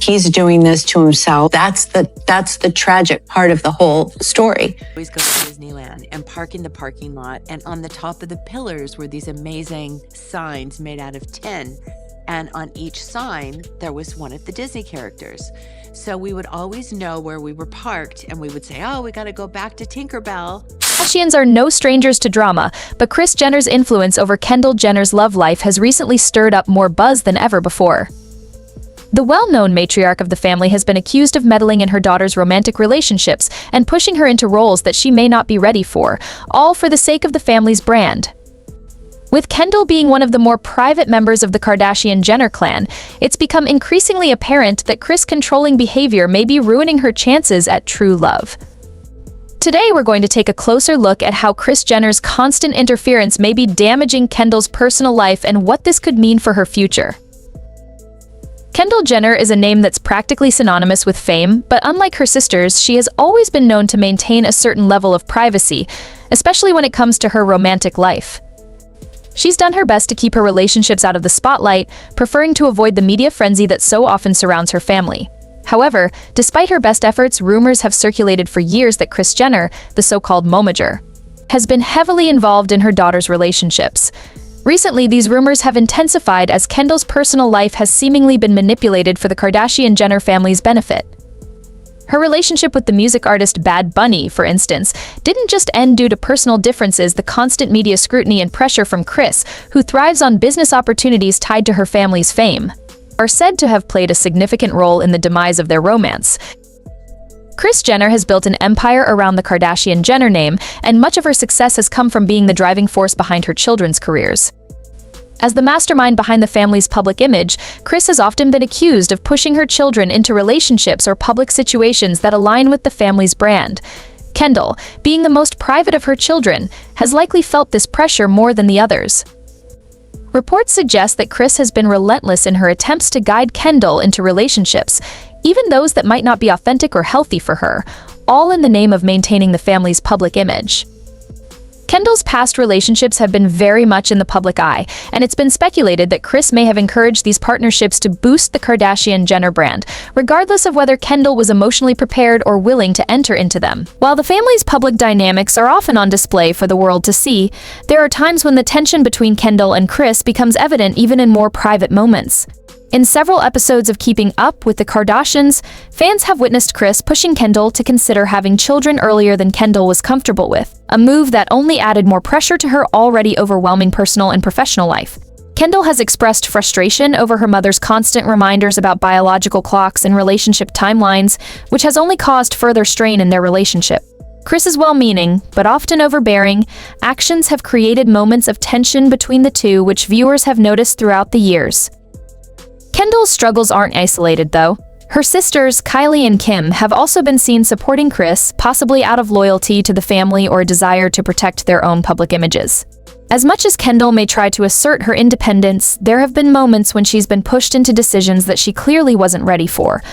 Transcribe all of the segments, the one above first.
He's doing this to himself. That's the tragic part of the whole story. Always go to Disneyland and park in the parking lot, and on the top of the pillars were these amazing signs made out of tin. And on each sign, there was one of the Disney characters. So we would always know where we were parked, and we would say, oh, we got to go back to Tinkerbell. Kardashians are no strangers to drama, but Kris Jenner's influence over Kendall Jenner's love life has recently stirred up more buzz than ever before. The well-known matriarch of the family has been accused of meddling in her daughter's romantic relationships and pushing her into roles that she may not be ready for, all for the sake of the family's brand. With Kendall being one of the more private members of the Kardashian-Jenner clan, it's become increasingly apparent that Kris' controlling behavior may be ruining her chances at true love. Today, we're going to take a closer look at how Kris Jenner's constant interference may be damaging Kendall's personal life and what this could mean for her future. Kendall Jenner is a name that's practically synonymous with fame, but unlike her sisters, she has always been known to maintain a certain level of privacy, especially when it comes to her romantic life. She's done her best to keep her relationships out of the spotlight, preferring to avoid the media frenzy that so often surrounds her family. However, despite her best efforts, rumors have circulated for years that Kris Jenner, the so-called momager, has been heavily involved in her daughter's relationships. Recently, these rumors have intensified as Kendall's personal life has seemingly been manipulated for the Kardashian-Jenner family's benefit. Her relationship with the music artist Bad Bunny, for instance, didn't just end due to personal differences. The constant media scrutiny and pressure from Kris, who thrives on business opportunities tied to her family's fame, are said to have played a significant role in the demise of their romance. Kris Jenner has built an empire around the Kardashian-Jenner name, and much of her success has come from being the driving force behind her children's careers. As the mastermind behind the family's public image, Kris has often been accused of pushing her children into relationships or public situations that align with the family's brand. Kendall, being the most private of her children, has likely felt this pressure more than the others. Reports suggest that Kris has been relentless in her attempts to guide Kendall into relationships, even those that might not be authentic or healthy for her, all in the name of maintaining the family's public image. Kendall's past relationships have been very much in the public eye, and it's been speculated that Kris may have encouraged these partnerships to boost the Kardashian-Jenner brand, regardless of whether Kendall was emotionally prepared or willing to enter into them. While the family's public dynamics are often on display for the world to see, there are times when the tension between Kendall and Kris becomes evident even in more private moments. In several episodes of Keeping Up with the Kardashians, fans have witnessed Kris pushing Kendall to consider having children earlier than Kendall was comfortable with, a move that only added more pressure to her already overwhelming personal and professional life. Kendall has expressed frustration over her mother's constant reminders about biological clocks and relationship timelines, which has only caused further strain in their relationship. Kris's well-meaning, but often overbearing, actions have created moments of tension between the two, which viewers have noticed throughout the years. Kendall's struggles aren't isolated, though. Her sisters, Kylie and Kim, have also been seen supporting Kris, possibly out of loyalty to the family or a desire to protect their own public images. As much as Kendall may try to assert her independence, there have been moments when she's been pushed into decisions that she clearly wasn't ready for,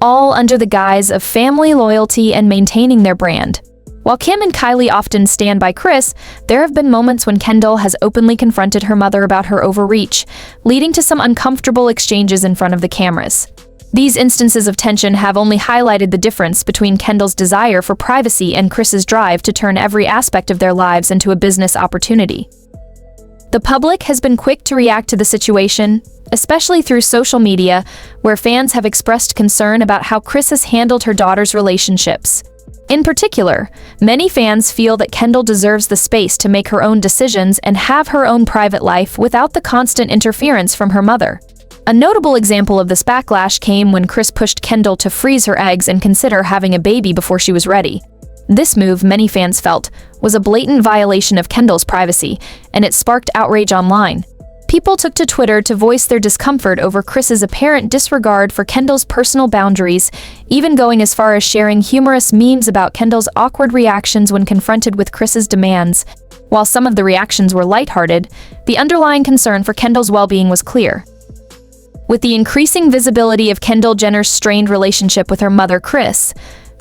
all under the guise of family loyalty and maintaining their brand. While Kim and Kylie often stand by Kris, there have been moments when Kendall has openly confronted her mother about her overreach, leading to some uncomfortable exchanges in front of the cameras. These instances of tension have only highlighted the difference between Kendall's desire for privacy and Kris's drive to turn every aspect of their lives into a business opportunity. The public has been quick to react to the situation, especially through social media, where fans have expressed concern about how Kris has handled her daughter's relationships. In particular, many fans feel that Kendall deserves the space to make her own decisions and have her own private life without the constant interference from her mother. A notable example of this backlash came when Kris pushed Kendall to freeze her eggs and consider having a baby before she was ready. This move, many fans felt, was a blatant violation of Kendall's privacy, and it sparked outrage online. People took to Twitter to voice their discomfort over Kris's apparent disregard for Kendall's personal boundaries, even going as far as sharing humorous memes about Kendall's awkward reactions when confronted with Kris's demands. While some of the reactions were lighthearted, the underlying concern for Kendall's well-being was clear. With the increasing visibility of Kendall Jenner's strained relationship with her mother, Kris,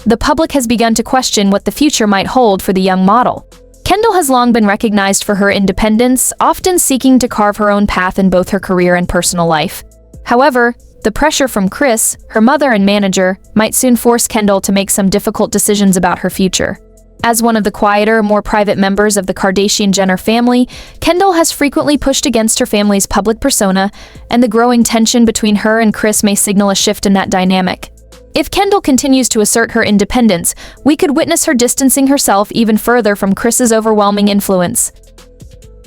the public has begun to question what the future might hold for the young model. Kendall has long been recognized for her independence, often seeking to carve her own path in both her career and personal life. However, The pressure from Kris, her mother and manager, might soon force Kendall to make some difficult decisions about her future. As one of the quieter, more private members of the Kardashian-Jenner family, Kendall has frequently pushed against her family's public persona, and the growing tension between her and Kris may signal a shift in that dynamic. If Kendall continues to assert her independence, we could witness her distancing herself even further from Kris's overwhelming influence.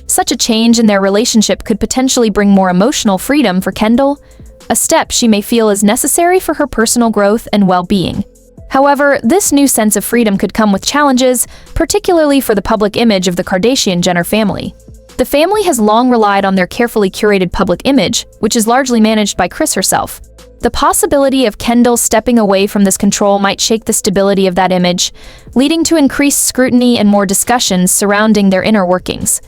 Such a change in their relationship could potentially bring more emotional freedom for Kendall, a step she may feel is necessary for her personal growth and well-being. However, this new sense of freedom could come with challenges, particularly for the public image of the Kardashian-Jenner family. The family has long relied on their carefully curated public image, which is largely managed by Kris herself. The possibility of Kendall stepping away from this control might shake the stability of that image, leading to increased scrutiny and more discussions surrounding their inner workings.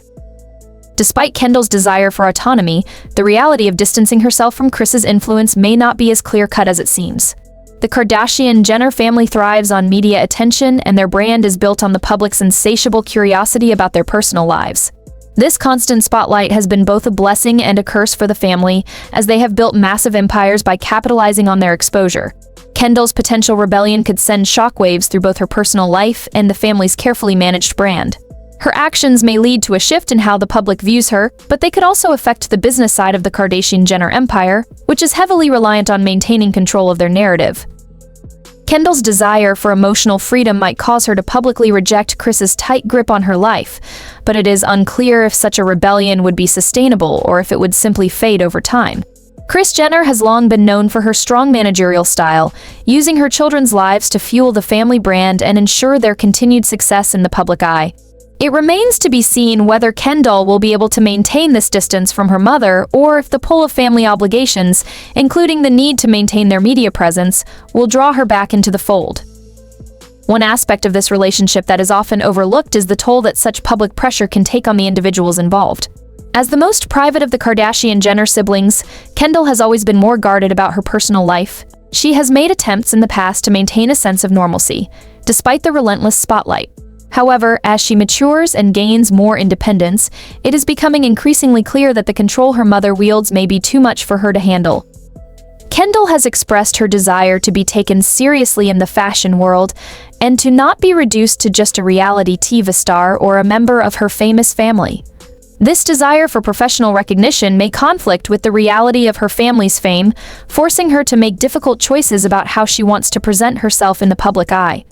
Despite Kendall's desire for autonomy, the reality of distancing herself from Kris's influence may not be as clear-cut as it seems. The Kardashian-Jenner family thrives on media attention, and their brand is built on the public's insatiable curiosity about their personal lives. This constant spotlight has been both a blessing and a curse for the family, as they have built massive empires by capitalizing on their exposure. Kendall's potential rebellion could send shockwaves through both her personal life and the family's carefully managed brand. Her actions may lead to a shift in how the public views her, but they could also affect the business side of the Kardashian-Jenner empire, which is heavily reliant on maintaining control of their narrative. Kendall's desire for emotional freedom might cause her to publicly reject Kris's tight grip on her life, but it is unclear if such a rebellion would be sustainable or if it would simply fade over time. Kris Jenner has long been known for her strong managerial style, using her children's lives to fuel the family brand and ensure their continued success in the public eye. It remains to be seen whether Kendall will be able to maintain this distance from her mother, or if the pull of family obligations, including the need to maintain their media presence, will draw her back into the fold. One aspect of this relationship that is often overlooked is the toll that such public pressure can take on the individuals involved. As the most private of the Kardashian-Jenner siblings, Kendall has always been more guarded about her personal life. She has made attempts in the past to maintain a sense of normalcy, despite the relentless spotlight. However, as she matures and gains more independence, it is becoming increasingly clear that the control her mother wields may be too much for her to handle. Kendall has expressed her desire to be taken seriously in the fashion world and to not be reduced to just a reality TV star or a member of her famous family. This desire for professional recognition may conflict with the reality of her family's fame, forcing her to make difficult choices about how she wants to present herself in the public eye.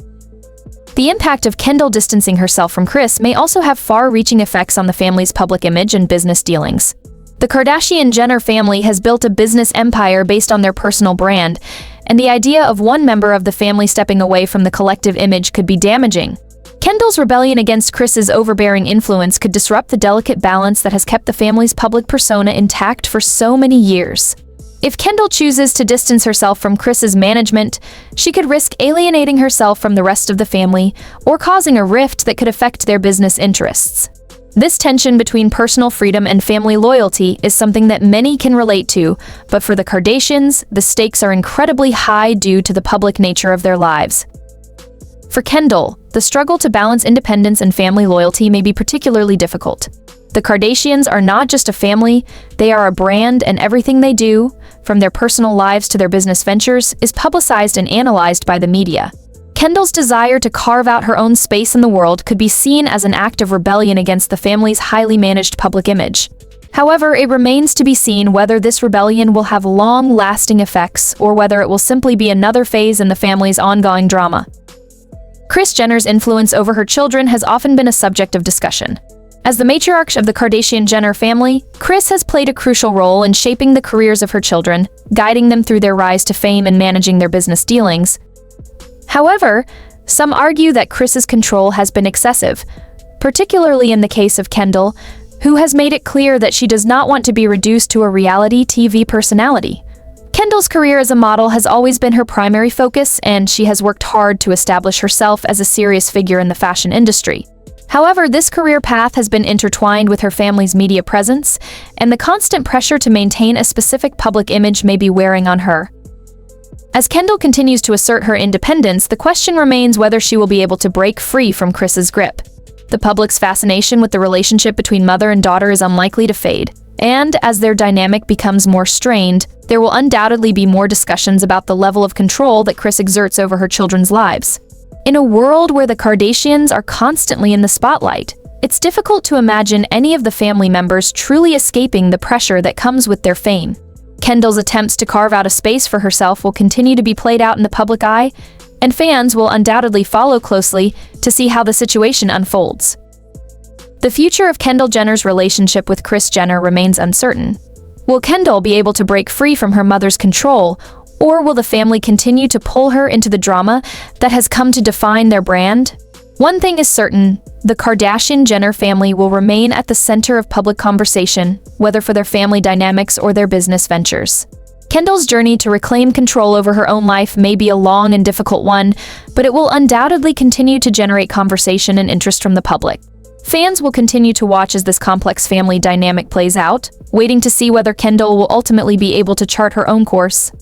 The impact of Kendall distancing herself from Kris may also have far-reaching effects on the family's public image and business dealings. The Kardashian-Jenner family has built a business empire based on their personal brand, and the idea of one member of the family stepping away from the collective image could be damaging. Kendall's rebellion against Kris's overbearing influence could disrupt the delicate balance that has kept the family's public persona intact for so many years. If Kendall chooses to distance herself from Kris's management, she could risk alienating herself from the rest of the family or causing a rift that could affect their business interests. This tension between personal freedom and family loyalty is something that many can relate to, but for the Kardashians, the stakes are incredibly high due to the public nature of their lives. For Kendall, the struggle to balance independence and family loyalty may be particularly difficult. The Kardashians are not just a family, they are a brand, and everything they do, from their personal lives to their business ventures, is publicized and analyzed by the media. Kendall's desire to carve out her own space in the world could be seen as an act of rebellion against the family's highly managed public image. However, it remains to be seen whether this rebellion will have long-lasting effects or whether it will simply be another phase in the family's ongoing drama. Kris Jenner's influence over her children has often been a subject of discussion. As the matriarch of the Kardashian-Jenner family, Kris has played a crucial role in shaping the careers of her children, guiding them through their rise to fame and managing their business dealings. However, some argue that Kris's control has been excessive, particularly in the case of Kendall, who has made it clear that she does not want to be reduced to a reality TV personality. Kendall's career as a model has always been her primary focus, and she has worked hard to establish herself as a serious figure in the fashion industry. However, this career path has been intertwined with her family's media presence, and the constant pressure to maintain a specific public image may be wearing on her. As Kendall continues to assert her independence, the question remains whether she will be able to break free from Kris's grip. The public's fascination with the relationship between mother and daughter is unlikely to fade, And as their dynamic becomes more strained, there will undoubtedly be more discussions about the level of control that Kris exerts over her children's lives. In a world where the Kardashians are constantly in the spotlight, it's difficult to imagine any of the family members truly escaping the pressure that comes with their fame. Kendall's attempts to carve out a space for herself will continue to be played out in the public eye, and fans will undoubtedly follow closely to see how the situation unfolds. The future of Kendall Jenner's relationship with Kris Jenner remains uncertain. Will Kendall be able to break free from her mother's control, or will the family continue to pull her into the drama that has come to define their brand? One thing is certain, the Kardashian-Jenner family will remain at the center of public conversation, whether for their family dynamics or their business ventures. Kendall's journey to reclaim control over her own life may be a long and difficult one, but it will undoubtedly continue to generate conversation and interest from the public. Fans will continue to watch as this complex family dynamic plays out, waiting to see whether Kendall will ultimately be able to chart her own course.